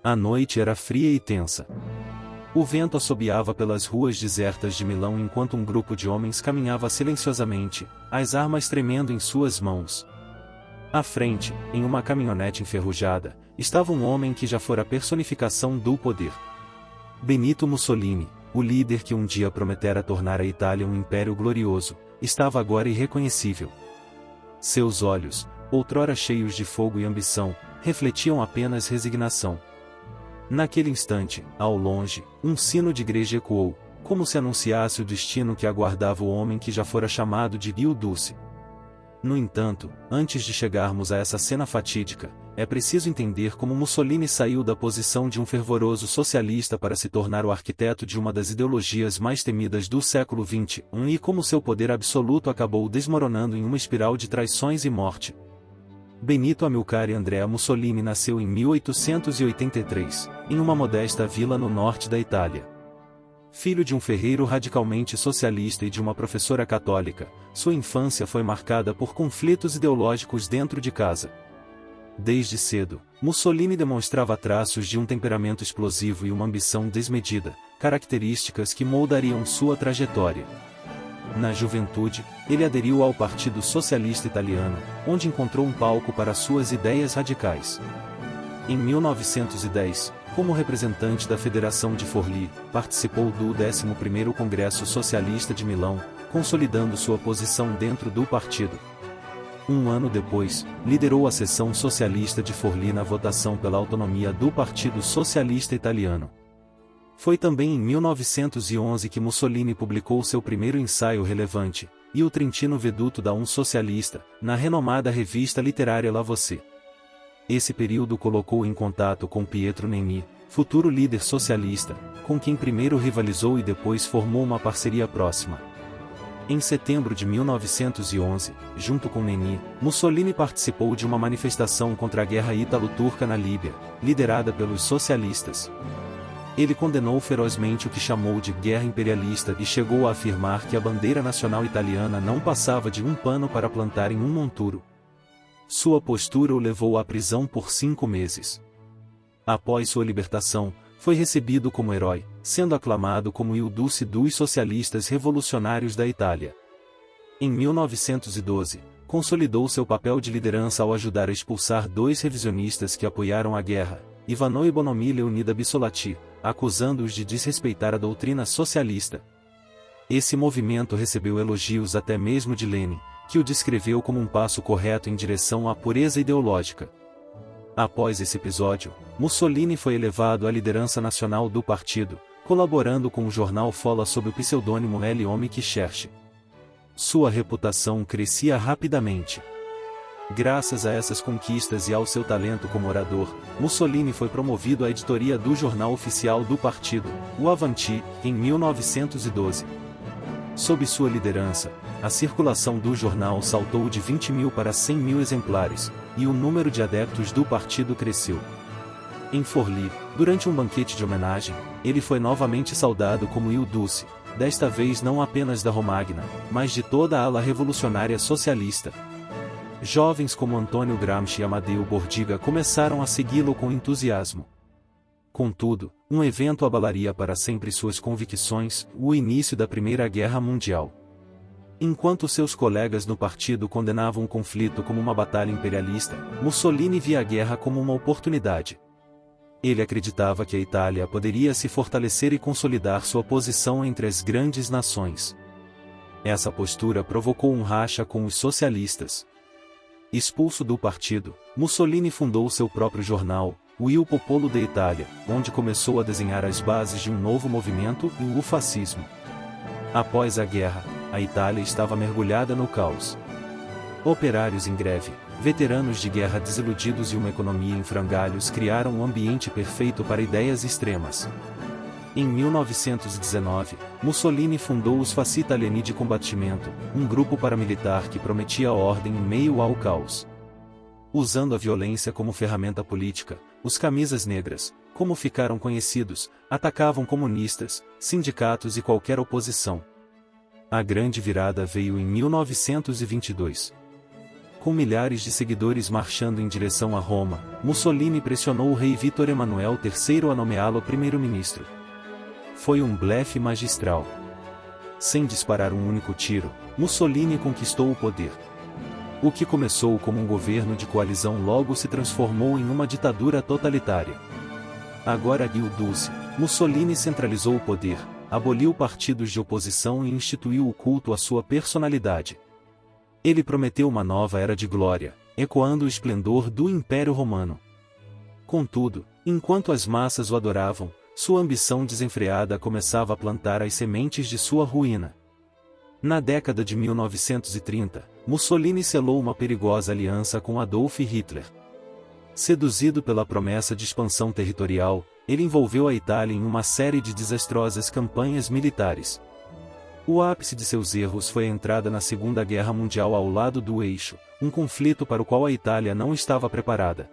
A noite era fria e tensa. O vento assobiava pelas ruas desertas de Milão enquanto um grupo de homens caminhava silenciosamente, as armas tremendo em suas mãos. À frente, em uma caminhonete enferrujada, estava um homem que já fora a personificação do poder. Benito Mussolini, o líder que um dia prometera tornar a Itália um império glorioso, estava agora irreconhecível. Seus olhos, outrora cheios de fogo e ambição, refletiam apenas resignação. Naquele instante, ao longe, um sino de igreja ecoou, como se anunciasse o destino que aguardava o homem que já fora chamado de Il Duce. No entanto, antes de chegarmos a essa cena fatídica, é preciso entender como Mussolini saiu da posição de um fervoroso socialista para se tornar o arquiteto de uma das ideologias mais temidas do século XX, e como seu poder absoluto acabou desmoronando em uma espiral de traições e morte. Benito Amilcare Andrea Mussolini nasceu em 1883, em uma modesta vila no norte da Itália. Filho de um ferreiro radicalmente socialista e de uma professora católica, sua infância foi marcada por conflitos ideológicos dentro de casa. Desde cedo, Mussolini demonstrava traços de um temperamento explosivo e uma ambição desmedida, características que moldariam sua trajetória. Na juventude, ele aderiu ao Partido Socialista Italiano, onde encontrou um palco para suas ideias radicais. Em 1910, como representante da Federação de Forlì, participou do 11º Congresso Socialista de Milão, consolidando sua posição dentro do partido. Um ano depois, liderou a seção socialista de Forlì na votação pela autonomia do Partido Socialista Italiano. Foi também em 1911 que Mussolini publicou seu primeiro ensaio relevante, Il Trentino Veduto da un Socialista, na renomada revista literária La Voce. Esse período colocou em contato com Pietro Nenni, futuro líder socialista, com quem primeiro rivalizou e depois formou uma parceria próxima. Em setembro de 1911, junto com Nenni, Mussolini participou de uma manifestação contra a guerra ítalo-turca na Líbia, liderada pelos socialistas. Ele condenou ferozmente o que chamou de guerra imperialista e chegou a afirmar que a bandeira nacional italiana não passava de um pano para plantar em um monturo. Sua postura o levou à prisão por 5 meses. Após sua libertação, foi recebido como herói, sendo aclamado como Il Duce dos socialistas revolucionários da Itália. Em 1912, consolidou seu papel de liderança ao ajudar a expulsar 2 revisionistas que apoiaram a guerra, Ivano e Bonomile Unida Bissolati, acusando-os de desrespeitar a doutrina socialista. Esse movimento recebeu elogios até mesmo de Lenin, que o descreveu como um passo correto em direção à pureza ideológica. Após esse episódio, Mussolini foi elevado à liderança nacional do partido, colaborando com o jornal Folla sob o pseudônimo L'Uomo che Cerca. Sua reputação crescia rapidamente. Graças a essas conquistas e ao seu talento como orador, Mussolini foi promovido à editoria do jornal oficial do partido, o Avanti, em 1912. Sob sua liderança, a circulação do jornal saltou de 20.000 para 100.000 exemplares, e o número de adeptos do partido cresceu. Em Forlì, durante um banquete de homenagem, ele foi novamente saudado como Il Duce, desta vez não apenas da Romagna, mas de toda a ala revolucionária socialista. Jovens como Antônio Gramsci e Amadeu Bordiga começaram a segui-lo com entusiasmo. Contudo, um evento abalaria para sempre suas convicções, o início da Primeira Guerra Mundial. Enquanto seus colegas no partido condenavam o conflito como uma batalha imperialista, Mussolini via a guerra como uma oportunidade. Ele acreditava que a Itália poderia se fortalecer e consolidar sua posição entre as grandes nações. Essa postura provocou um racha com os socialistas. Expulso do partido, Mussolini fundou seu próprio jornal, o Il Popolo d'Italia, onde começou a desenhar as bases de um novo movimento, o fascismo. Após a guerra, a Itália estava mergulhada no caos. Operários em greve, veteranos de guerra desiludidos e uma economia em frangalhos criaram um ambiente perfeito para ideias extremas. Em 1919, Mussolini fundou os Fasci Italiani di Combattimento, um grupo paramilitar que prometia ordem em meio ao caos. Usando a violência como ferramenta política, os Camisas Negras, como ficaram conhecidos, atacavam comunistas, sindicatos e qualquer oposição. A grande virada veio em 1922. Com milhares de seguidores marchando em direção a Roma, Mussolini pressionou o rei Vítor Emanuel III a nomeá-lo primeiro-ministro. Foi um blefe magistral. Sem disparar um único tiro, Mussolini conquistou o poder. O que começou como um governo de coalizão logo se transformou em uma ditadura totalitária. Agora Rio Dulce, Mussolini centralizou o poder, aboliu partidos de oposição e instituiu o culto à sua personalidade. Ele prometeu uma nova era de glória, ecoando o esplendor do Império Romano. Contudo, enquanto as massas o adoravam, sua ambição desenfreada começava a plantar as sementes de sua ruína. Na década de 1930, Mussolini selou uma perigosa aliança com Adolf Hitler. Seduzido pela promessa de expansão territorial, ele envolveu a Itália em uma série de desastrosas campanhas militares. O ápice de seus erros foi a entrada na Segunda Guerra Mundial ao lado do Eixo, um conflito para o qual a Itália não estava preparada.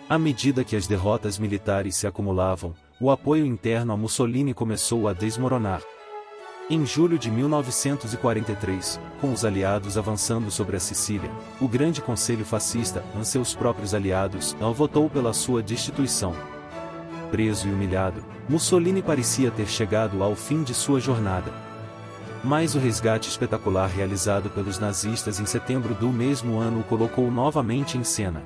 À medida que as derrotas militares se acumulavam, o apoio interno a Mussolini começou a desmoronar. Em julho de 1943, com os aliados avançando sobre a Sicília, o Grande Conselho Fascista, seus próprios aliados, votou pela sua destituição. Preso e humilhado, Mussolini parecia ter chegado ao fim de sua jornada. Mas o resgate espetacular realizado pelos nazistas em setembro do mesmo ano o colocou novamente em cena.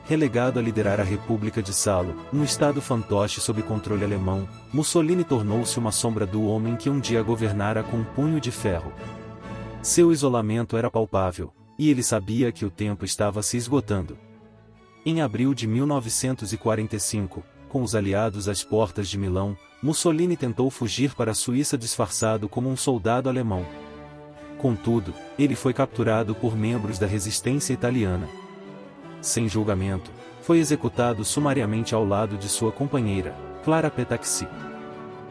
Relegado a liderar a República de Salo, um estado fantoche sob controle alemão, Mussolini tornou-se uma sombra do homem que um dia governara com um punho de ferro. Seu isolamento era palpável, e ele sabia que o tempo estava se esgotando. Em abril de 1945, com os aliados às portas de Milão, Mussolini tentou fugir para a Suíça disfarçado como um soldado alemão. Contudo, ele foi capturado por membros da resistência italiana. Sem julgamento, foi executado sumariamente ao lado de sua companheira, Clara Petaxi.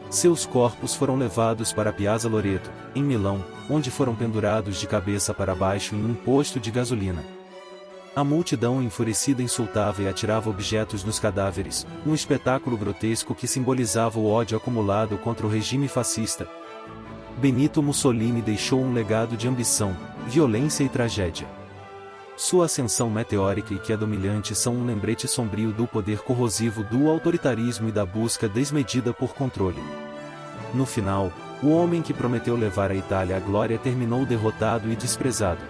Seus corpos foram levados para Piazza Loreto, em Milão, onde foram pendurados de cabeça para baixo em um posto de gasolina. A multidão enfurecida insultava e atirava objetos nos cadáveres, um espetáculo grotesco que simbolizava o ódio acumulado contra o regime fascista. Benito Mussolini deixou um legado de ambição, violência e tragédia. Sua ascensão meteórica e queda humilhante são um lembrete sombrio do poder corrosivo do autoritarismo e da busca desmedida por controle. No final, o homem que prometeu levar a Itália à glória terminou derrotado e desprezado.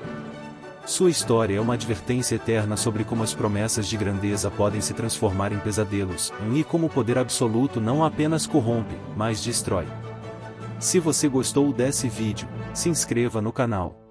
Sua história é uma advertência eterna sobre como as promessas de grandeza podem se transformar em pesadelos, e como o poder absoluto não apenas corrompe, mas destrói. Se você gostou desse vídeo, se inscreva no canal.